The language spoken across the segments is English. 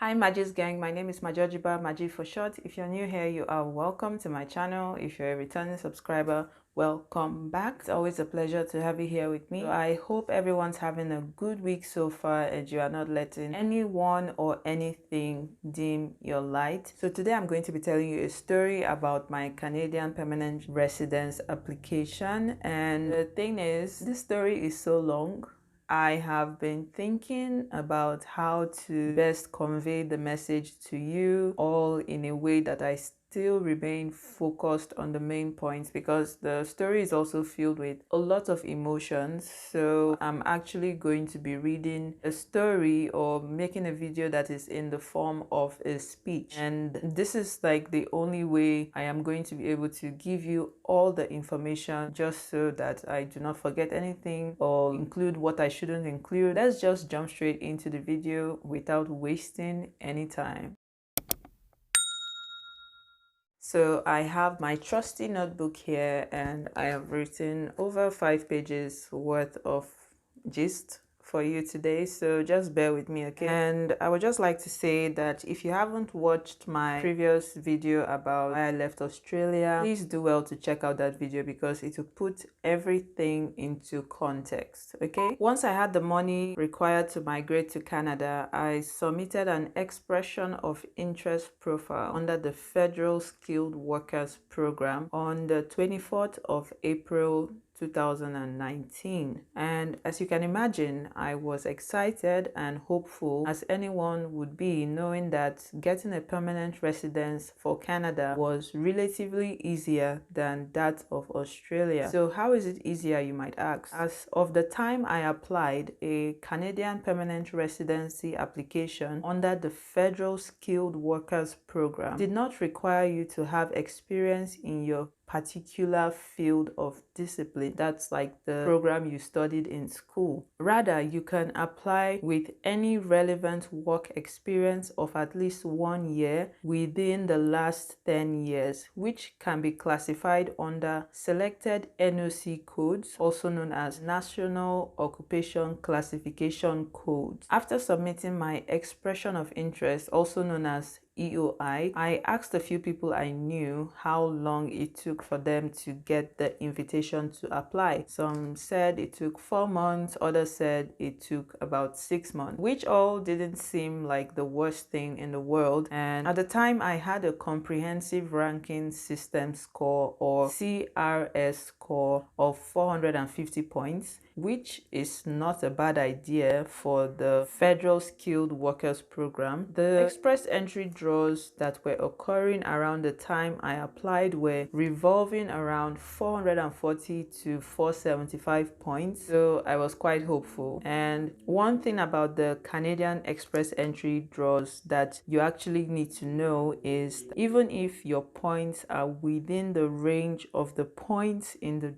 Hi Magis gang, my name is Majojiba, Maji for short. If you're new here, you are welcome to my channel. If you're a returning subscriber, welcome back. It's always a pleasure to have you here with me. So I hope everyone's having a good week so far and you are not letting anyone or anything dim your light. So today I'm going to be telling you a story about my Canadian permanent residence application. And the thing is, this story is so long. I have been thinking about how to best convey the message to you all in a way that I still remain focused on the main points, because the story is also filled with a lot of emotions. So I'm actually going to be reading a story or making a video that is in the form of a speech, and this is like the only way I am going to be able to give you all the information, just so that I do not forget anything or include what I shouldn't include. Let's just jump straight into the video without wasting any time. So I have my trusty notebook here and I have written over 5 pages worth of gist for you today, so just bear with me, okay? And I would just like to say that if you haven't watched my previous video about why I left Australia, please do well to check out that video because it will put everything into context, okay? Once I had the money required to migrate to Canada, I submitted an expression of interest profile under the Federal Skilled Workers Program on the 24th of April 2019, and as you can imagine, I was excited and hopeful as anyone would be, knowing that getting a permanent residence for Canada was relatively easier than that of Australia. So how is it easier, you might ask? As of the time I applied, a Canadian permanent residency application under the Federal Skilled Workers Program did not require you to have experience in your particular field of discipline. That's like the program you studied in school. Rather, you can apply with any relevant work experience of at least 1 year within the last 10 years, which can be classified under selected NOC codes, also known as National Occupation Classification Codes. After submitting my expression of interest, also known as EOI, I asked a few people I knew how long it took for them to get the invitation to apply. Some said it took 4 months, others said it took about 6 months, which all didn't seem like the worst thing in the world. And at the time, I had a comprehensive ranking system score, or CRS score, of 450 points, which is not a bad idea for the Federal Skilled Workers Program. The express entry draws that were occurring around the time I applied were revolving around 440 to 475 points, so I was quite hopeful. And one thing about the Canadian express entry draws that you actually need to know is that even if your points are within the range of the points in the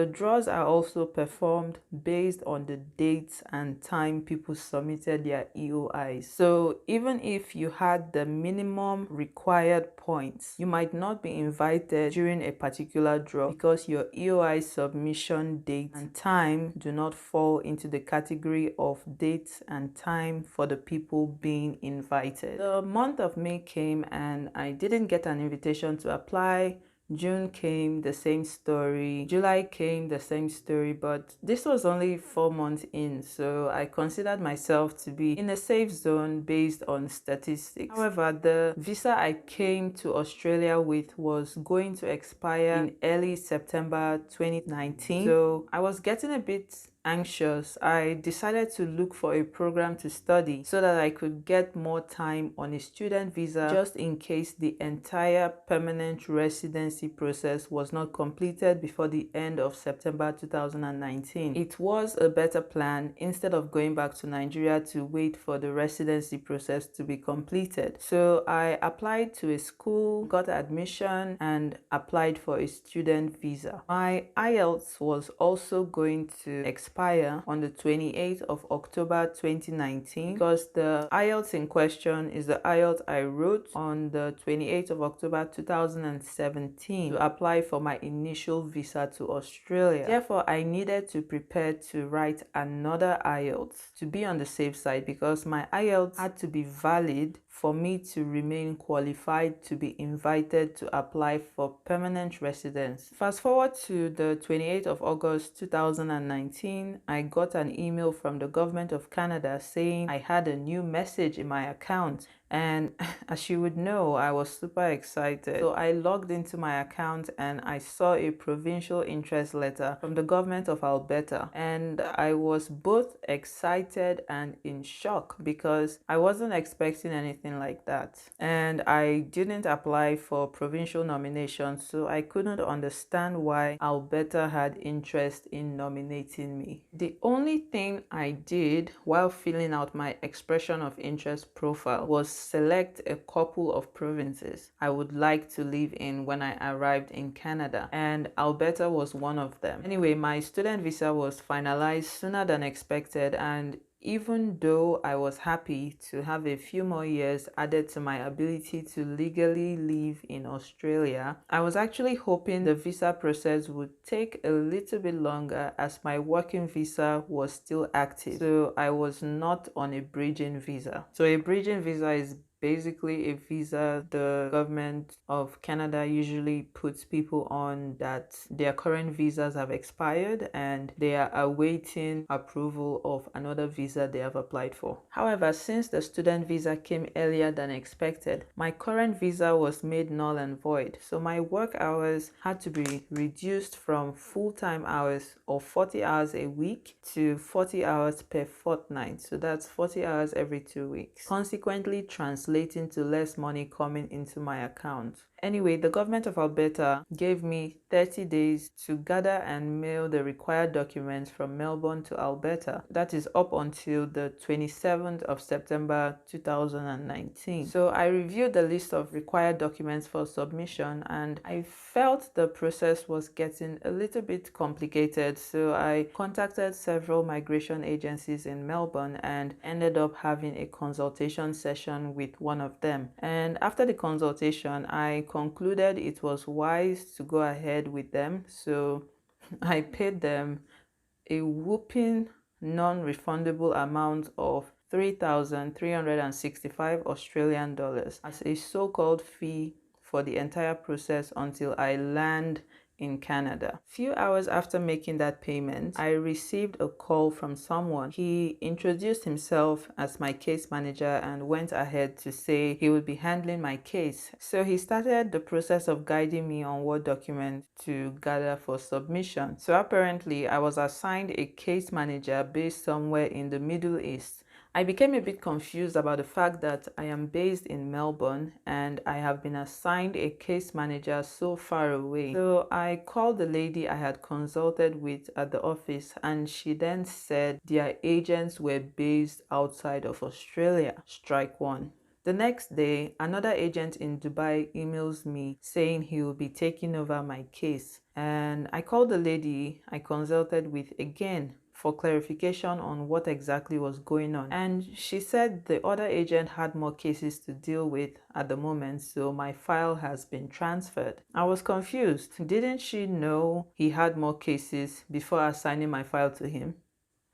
draws are also performed based on the dates and time people submitted their EOIs. So even if you had the minimum required points, you might not be invited during a particular draw because your EOI submission date and time do not fall into the category of dates and time for the people being invited. The month of May came and I didn't get an invitation to apply. June came, the same story. July came, the same story, but this was only 4 months in, so I considered myself to be in a safe zone based on statistics. However, the visa I came to Australia with was going to expire in early September 2019, so I was getting a bit anxious. I decided to look for a program to study so that I could get more time on a student visa, just in case the entire permanent residency process was not completed before the end of September 2019. It was a better plan instead of going back to Nigeria to wait for the residency process to be completed. So I applied to a school, got admission, and applied for a student visa. My IELTS was also going to expire expire on the 28th of October 2019 because the IELTS in question is the IELTS I wrote on the 28th of October 2017 to apply for my initial visa to Australia. Therefore, I needed to prepare to write another IELTS to be on the safe side because my IELTS had to be valid for me to remain qualified to be invited to apply for permanent residence. Fast forward to the 28th of August 2019, I got an email from the government of Canada saying I had a new message in my account. And as you would know, I was super excited. So I logged into my account and I saw a provincial interest letter from the government of Alberta. And I was both excited and in shock because I wasn't expecting anything like that. And I didn't apply for provincial nomination, so I couldn't understand why Alberta had interest in nominating me. The only thing I did while filling out my expression of interest profile was select a couple of provinces I would like to live in when I arrived in Canada, and Alberta was one of them. Anyway, my student visa was finalized sooner than expected, and even though I was happy to have a few more years added to my ability to legally live in Australia, I was actually hoping the visa process would take a little bit longer as my working visa was still active. So I was not on a bridging visa. So a bridging visa is basically a visa the government of Canada usually puts people on that their current visas have expired and they are awaiting approval of another visa they have applied for. However, since the student visa came earlier than expected, my current visa was made null and void. So my work hours had to be reduced from full-time hours of 40 hours a week to 40 hours per fortnight. So that's 40 hours every 2 weeks. Consequently, translating to less money coming into my account. Anyway, the government of Alberta gave me 30 days to gather and mail the required documents from Melbourne to Alberta. That is up until the 27th of September 2019. So I reviewed the list of required documents for submission and I felt the process was getting a little bit complicated. So I contacted several migration agencies in Melbourne and ended up having a consultation session with one of them. And after the consultation, I concluded it was wise to go ahead with them, so I paid them a whopping non-refundable amount of 3,365 Australian dollars as a so-called fee for the entire process until I land in Canada. Few hours after making that payment, I received a call from someone. He introduced himself as my case manager and went ahead to say he would be handling my case. So he started the process of guiding me on what documents to gather for submission. So apparently I was assigned a case manager based somewhere in the Middle East. I became a bit confused about the fact that I am based in Melbourne and I have been assigned a case manager so far away. So I called the lady I had consulted with at the office and she then said their agents were based outside of Australia. Strike one. The next day, another agent in Dubai emails me saying he will be taking over my case. And I called the lady I consulted with again for clarification on what exactly was going on. And she said the other agent had more cases to deal with at the moment, so my file has been transferred. I was confused. Didn't she know he had more cases before assigning my file to him?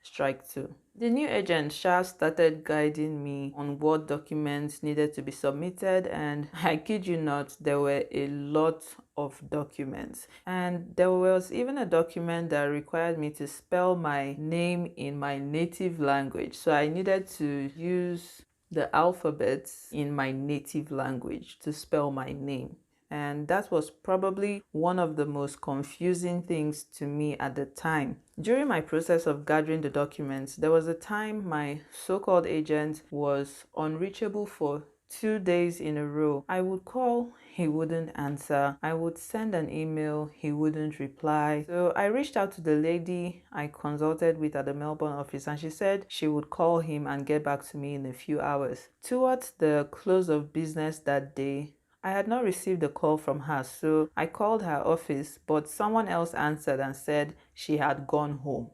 Strike two. The new agent Sha started guiding me on what documents needed to be submitted, and I kid you not, there were a lot of documents. And there was even a document that required me to spell my name in my native language. So I needed to use the alphabets in my native language to spell my name. And that was probably one of the most confusing things to me at the time. During my process of gathering the documents, there was a time my so-called agent was unreachable for 2 days in a row. I would call, he wouldn't answer. I would send an email, he wouldn't reply. So I reached out to the lady I consulted with at the Melbourne office and she said she would call him and get back to me in a few hours. Towards the close of business that day, I had not received a call from her, so I called her office, but someone else answered and said she had gone home.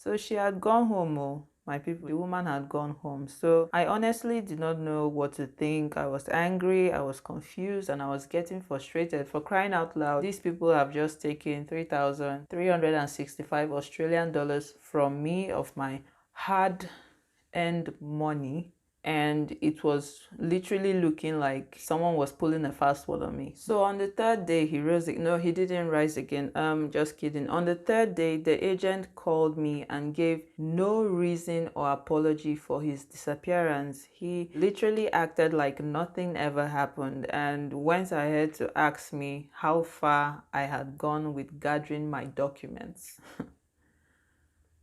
So she had gone home. Oh, my people, the woman had gone home. So I honestly did not know what to think. I was angry, I was confused, and I was getting frustrated. For crying out loud, these people have just taken 3,365 Australian dollars from me of my hard earned money, and it was literally looking like someone was pulling a fast one on me. So on the third day he rose. No, he didn't rise again. Just kidding. On the third day the agent called me and gave no reason or apology for his disappearance. He literally acted like nothing ever happened and went ahead to ask me how far I had gone with gathering my documents.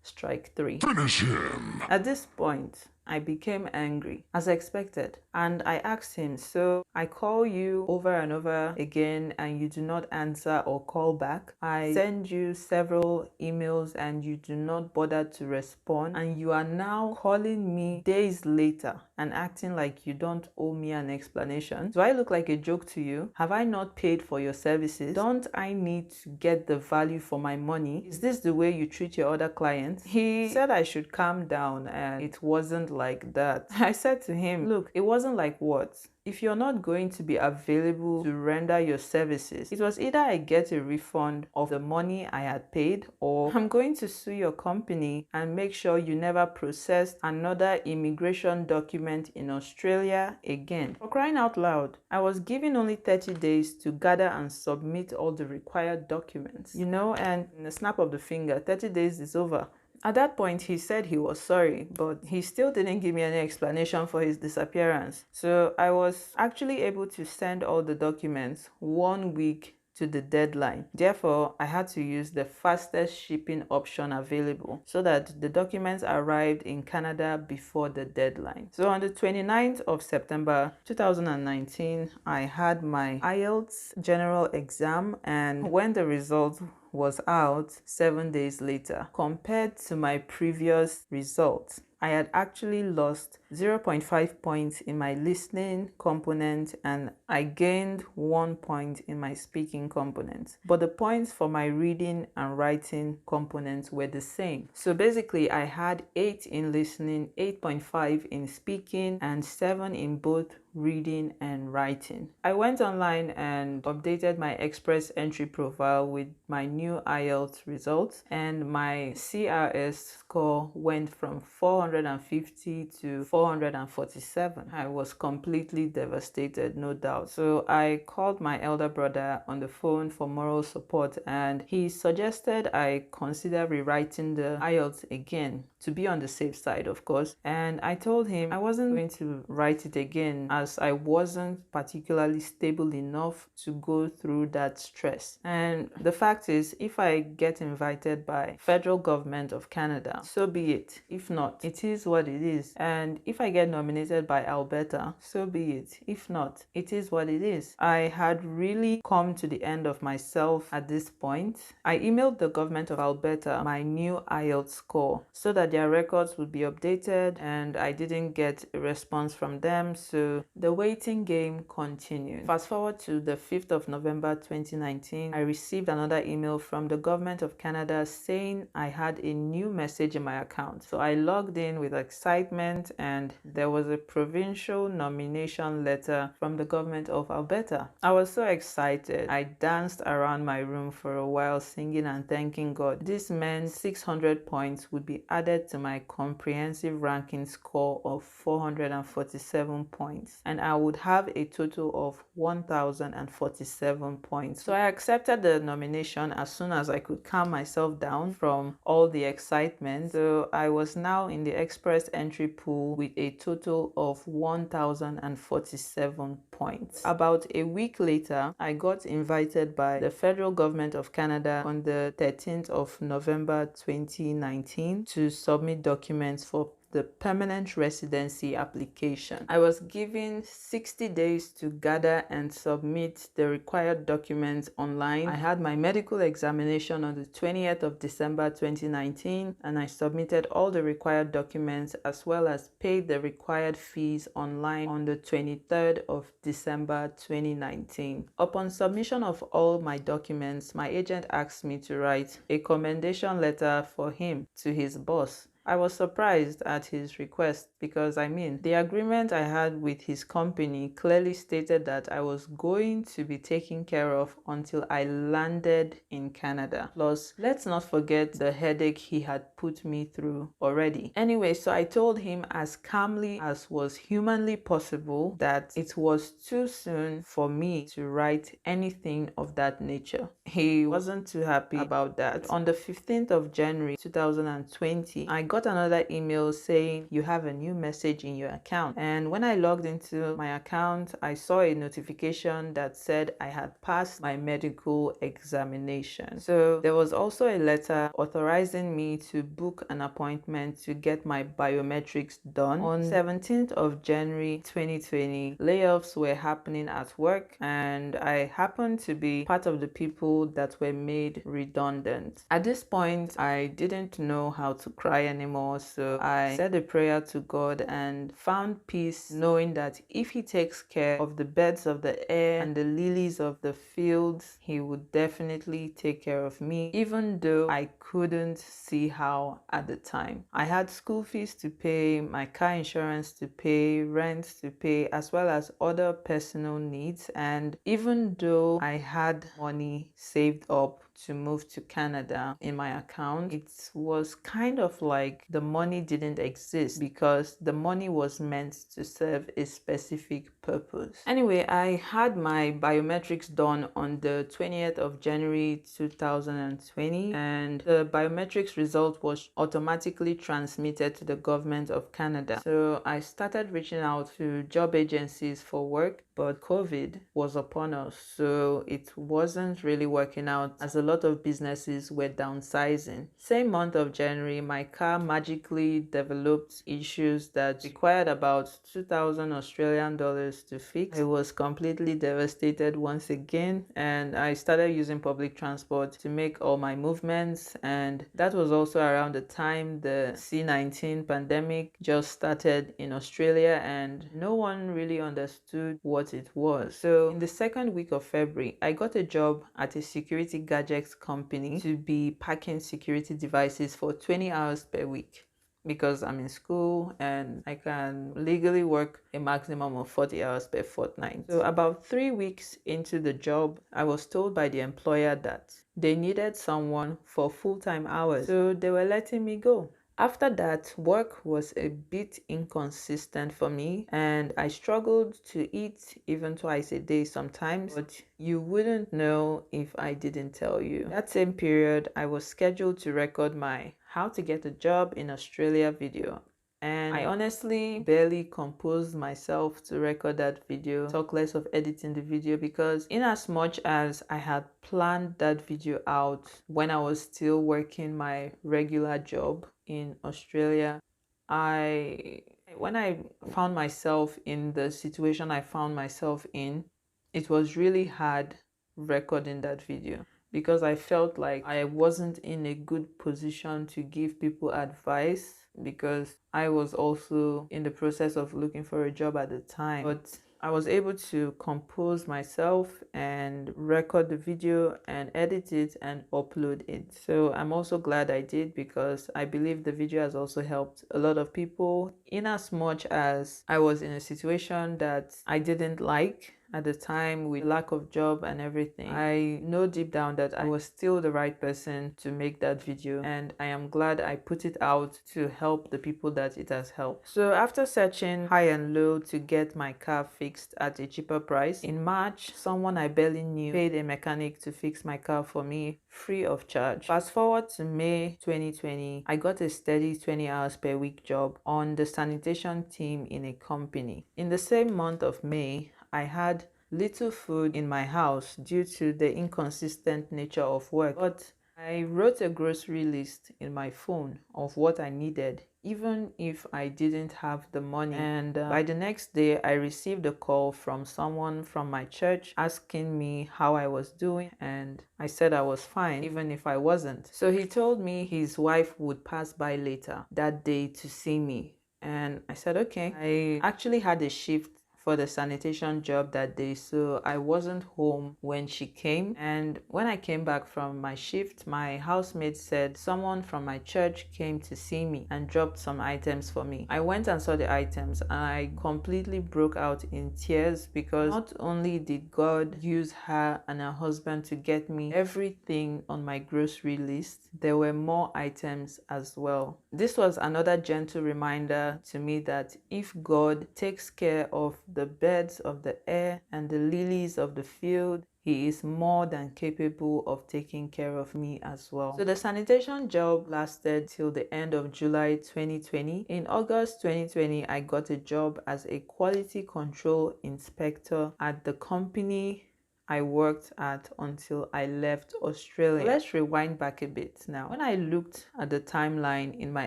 Strike 3. Finish him! At this point, I became angry, as expected, and I asked him, so I call you over and over again and you do not answer or call back. I send you several emails and you do not bother to respond, and you are now calling me days later and acting like you don't owe me an explanation. Do I look like a joke to you? Have I not paid for your services? Don't I need to get the value for my money? Is this the way you treat your other clients? He said I should calm down, and it wasn't like that. I said to him, look, it wasn't like what? If you're not going to be available to render your services, it was either I get a refund of the money I had paid, or I'm going to sue your company and make sure you never processed another immigration document in Australia again. For crying out loud, I was given only 30 days to gather and submit all the required documents, you know, and in a snap of the finger, 30 days is over. At that point, he said he was sorry, but he still didn't give me any explanation for his disappearance. So I was actually able to send all the documents 1 week to the deadline. Therefore, I had to use the fastest shipping option available so that the documents arrived in Canada before the deadline. So on the 29th of September 2019, I had my IELTS general exam, and when the results was out 7 days later, compared to my previous results, I had actually lost 0.5 points in my listening component and I gained 1 point in my speaking component. But the points for my reading and writing components were the same. So basically I had 8 in listening, 8.5 in speaking, and 7 in both reading and writing. I went online and updated my Express entry profile with my new IELTS results, and my CRS score went from 450 to 447. I was completely devastated, no doubt. So I called my elder brother on the phone for moral support, and he suggested I consider rewriting the IELTS again to be on the safe side, of course. And I told him I wasn't going to write it again as I wasn't particularly stable enough to go through that stress. And the fact is, if I get invited by federal government of Canada, so be it. If not, it is what it is. And if I get nominated by Alberta, so be it. If not, it is what it is. I had really come to the end of myself at this point. I emailed the government of Alberta my new IELTS score so that their records would be updated, and I didn't get a response from them, so the waiting game continued. Fast forward to the 5th of November 2019, I received another email from the government of Canada saying I had a new message in my account. So I logged in with excitement, and there was a provincial nomination letter from the government of Alberta. I was so excited. I danced around my room for a while singing and thanking God. This meant 600 points would be added to my comprehensive ranking score of 447 points, and I would have a total of 1,047 points. So I accepted the nomination as soon as I could calm myself down from all the excitement. So I was now in the Express entry pool with a total of 1,047 points. About a week later, I got invited by the federal government of Canada on the 13th of November 2019 to submit documents for the permanent residency application. I was given 60 days to gather and submit the required documents online. I had my medical examination on the 20th of December 2019, and I submitted all the required documents as well as paid the required fees online on the 23rd of December 2019. Upon submission of all my documents, my agent asked me to write a commendation letter for him to his boss. I was surprised at his request because the agreement I had with his company clearly stated that I was going to be taken care of until I landed in Canada. Plus, let's not forget the headache he had put me through already. Anyway, so I told him as calmly as was humanly possible that it was too soon for me to write anything of that nature. He wasn't too happy about that. On the 15th of January 2020, I got another email saying you have a new message in your account. And when I logged into my account, I saw a notification that said I had passed my medical examination. So there was also a letter authorizing me to book an appointment to get my biometrics done. On 17th of January 2020, layoffs were happening at work, and I happened to be part of the people that were made redundant. At this point, I didn't know how to cry anymore, so I said a prayer to God and found peace knowing that if He takes care of the birds of the air and the lilies of the fields, He would definitely take care of me, even though I couldn't see how at the time. I had school fees to pay, my car insurance to pay, rent to pay, as well as other personal needs. And even though I had money saved up to move to Canada in my account, it was kind of like the money didn't exist because the money was meant to serve a specific purpose. Anyway, I had my biometrics done on the 20th of January 2020, and the biometrics result was automatically transmitted to the government of Canada. So I started reaching out to job agencies for work, but COVID was upon us, so it wasn't really working out as a lot of businesses were downsizing. Same month of January, my car magically developed issues that required about 2,000 Australian dollars to fix. I was completely devastated once again, and I started using public transport to make all my movements. And that was also around the time the C-19 pandemic just started in Australia, and no one really understood what it was. So in the second week of February, I got a job at a security gadgets company to be packing security devices for 20 hours per week, because I'm in school and I can legally work a maximum of 40 hours per fortnight. So about 3 weeks into the job, I was told by the employer that they needed someone for full-time hours, so they were letting me go. After that, work was a bit inconsistent for me, and I struggled to eat even twice a day sometimes, but you wouldn't know if I didn't tell you. That same period, I was scheduled to record my How to Get a Job in Australia video. And I honestly barely composed myself to record that video, talk less of editing the video, because in as much as I had planned that video out when I was still working my regular job in Australia, when I found myself in the situation I found myself in, it was really hard recording that video, because I felt like I wasn't in a good position to give people advice, because I was also in the process of looking for a job at the time. But I was able to compose myself and record the video and edit it and upload it. So I'm also glad I did, because I believe the video has also helped a lot of people, in as much as I was in a situation that I didn't like at the time with lack of job and everything. I know deep down that I was still the right person to make that video, and I am glad I put it out to help the people that it has helped. So after searching high and low to get my car fixed at a cheaper price, in March, someone I barely knew paid a mechanic to fix my car for me free of charge. Fast forward to May 2020, I got a steady 20 hours per week job on the sanitation team in a company. In the same month of May, I had little food in my house due to the inconsistent nature of work, but I wrote a grocery list in my phone of what I needed, even if I didn't have the money. And by the next day, I received a call from someone from my church asking me how I was doing, and I said I was fine, even if I wasn't. So he told me his wife would pass by later that day to see me. And I said, okay. I actually had a shift for the sanitation job that day, so I wasn't home when she came. And when I came back from my shift, my housemate said someone from my church came to see me and dropped some items for me. I went and saw the items and I completely broke out in tears, because not only did God use her and her husband to get me everything on my grocery list, there were more items as well. This was another gentle reminder to me that if God takes care of the birds of the air and the lilies of the field, He is more than capable of taking care of me as well. So the sanitation job lasted till the end of July 2020. In August 2020, I got a job as a quality control inspector at the company I worked at until I left Australia. Let's rewind back a bit now. When I looked at the timeline in my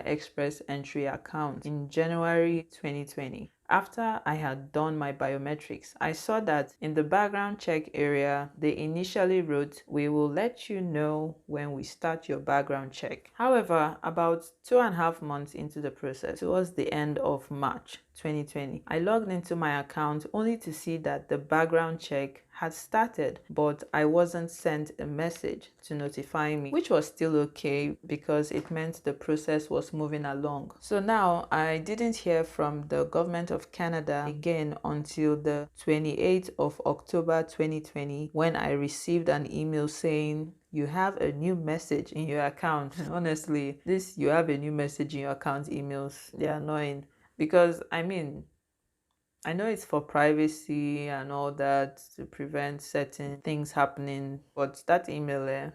Express Entry account in January 2020, after I had done my biometrics, I saw that in the background check area, they initially wrote, "We will let you know when we start your background check." However, about 2.5 months into the process, towards the end of March 2020, I logged into my account only to see that the background check had started, but I wasn't sent a message to notify me, which was still okay because it meant the process was moving along. So now I didn't hear from the government of Canada again until the 28th of October 2020, when I received an email saying, "You have a new message in your account." Honestly, this "you have a new message in your account" emails, they're annoying, because I know it's for privacy and all that, to prevent certain things happening, but that email,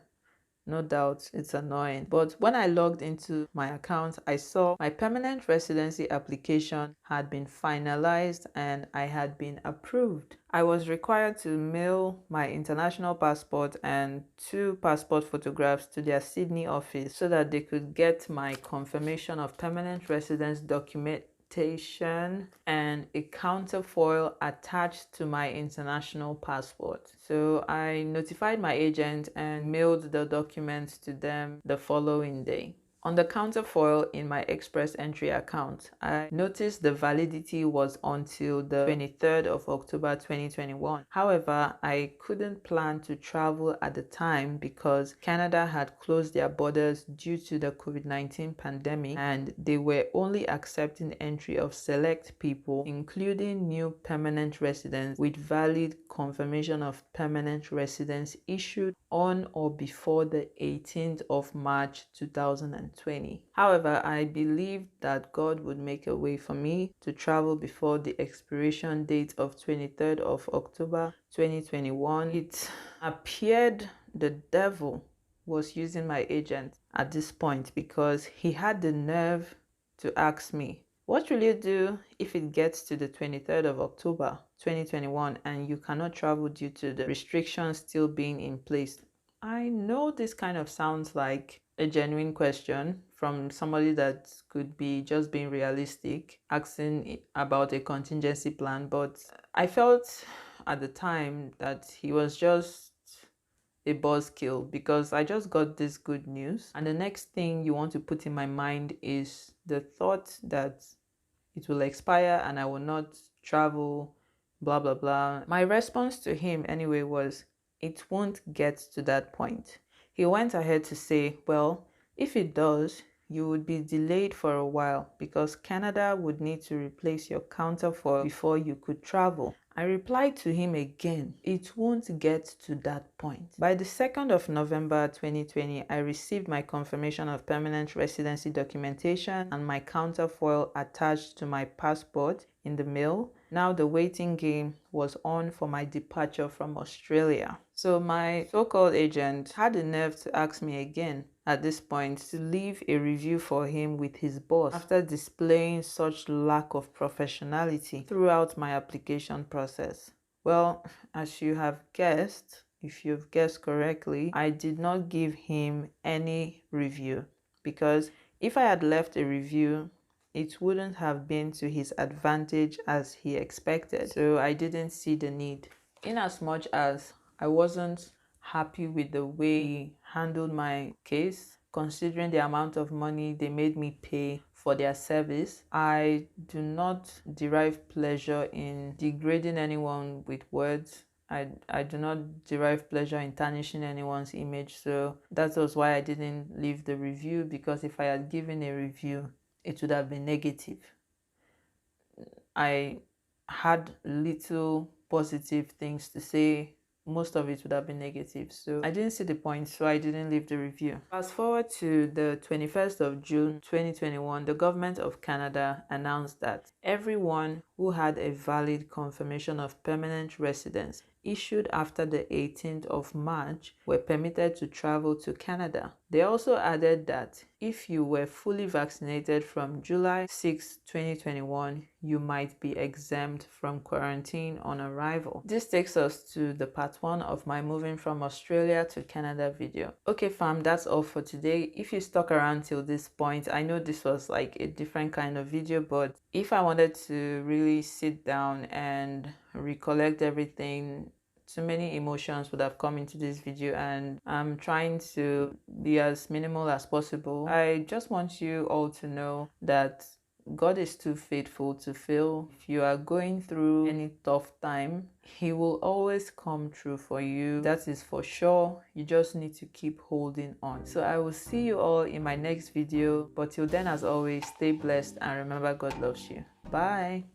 no doubt it's annoying. But when I logged into my account, I saw my permanent residency application had been finalized and I had been approved. I was required to mail my international passport and 2 passport photographs to their Sydney office so that they could get my confirmation of permanent residence document and a counterfoil attached to my international passport. So I notified my agent and mailed the documents to them the following day. On the counterfoil in my Express Entry account, I noticed the validity was until the 23rd of October 2021. However, I couldn't plan to travel at the time because Canada had closed their borders due to the COVID-19 pandemic, and they were only accepting entry of select people, including new permanent residents with valid confirmation of permanent residence issued on or before the 18th of March 2020. However, I believed that God would make a way for me to travel before the expiration date of 23rd of October 2021. It appeared the devil was using my agent at this point, because he had the nerve to ask me, "What will you do if it gets to the 23rd of October 2021 and you cannot travel due to the restrictions still being in place?" I know this kind of sounds like a genuine question from somebody that could be just being realistic, asking about a contingency plan, but I felt at the time that he was just a buzzkill, because I just got this good news, and the next thing you want to put in my mind is the thought that it will expire and I will not travel, blah blah blah. My response to him anyway was, "It won't get to that point." He went ahead to say, "Well, if it does, you would be delayed for a while because Canada would need to replace your counterfoil before you could travel." I replied to him again, "It won't get to that point." By the 2nd of November 2020, I received my confirmation of permanent residency documentation and my counterfoil attached to my passport in the mail. Now the waiting game was on for my departure from Australia. So my so-called agent had the nerve to ask me again at this point to leave a review for him with his boss after displaying such lack of professionality throughout my application process. Well, as you have guessed, if you've guessed correctly, I did not give him any review, because if I had left a review, it wouldn't have been to his advantage as he expected. So I didn't see the need. In as much as I wasn't happy with the way he handled my case, considering the amount of money they made me pay for their service, I do not derive pleasure in degrading anyone with words. I do not derive pleasure in tarnishing anyone's image. So that was why I didn't leave the review, because if I had given a review, it would have been negative. I had little positive things to say. Most of it would have been negative, so I didn't see the point, so I didn't leave the review. Fast forward to the 21st of June 2021, the government of Canada announced that everyone who had a valid confirmation of permanent residence issued after the 18th of March were permitted to travel to Canada. They also added that if you were fully vaccinated from July 6, 2021, you might be exempt from quarantine on arrival. This takes us to the part 1 of my moving from Australia to Canada video. Okay fam, that's all for today. If you stuck around till this point, I know this was like a different kind of video, but if I wanted to really sit down and recollect everything, too many emotions would have come into this video, and I'm trying to be as minimal as possible. I just want you all to know that God is too faithful to fail. If you are going through any tough time, He will always come through for you. That is for sure. You just need to keep holding on. So I will see you all in my next video. But till then, as always, stay blessed and remember God loves you. Bye.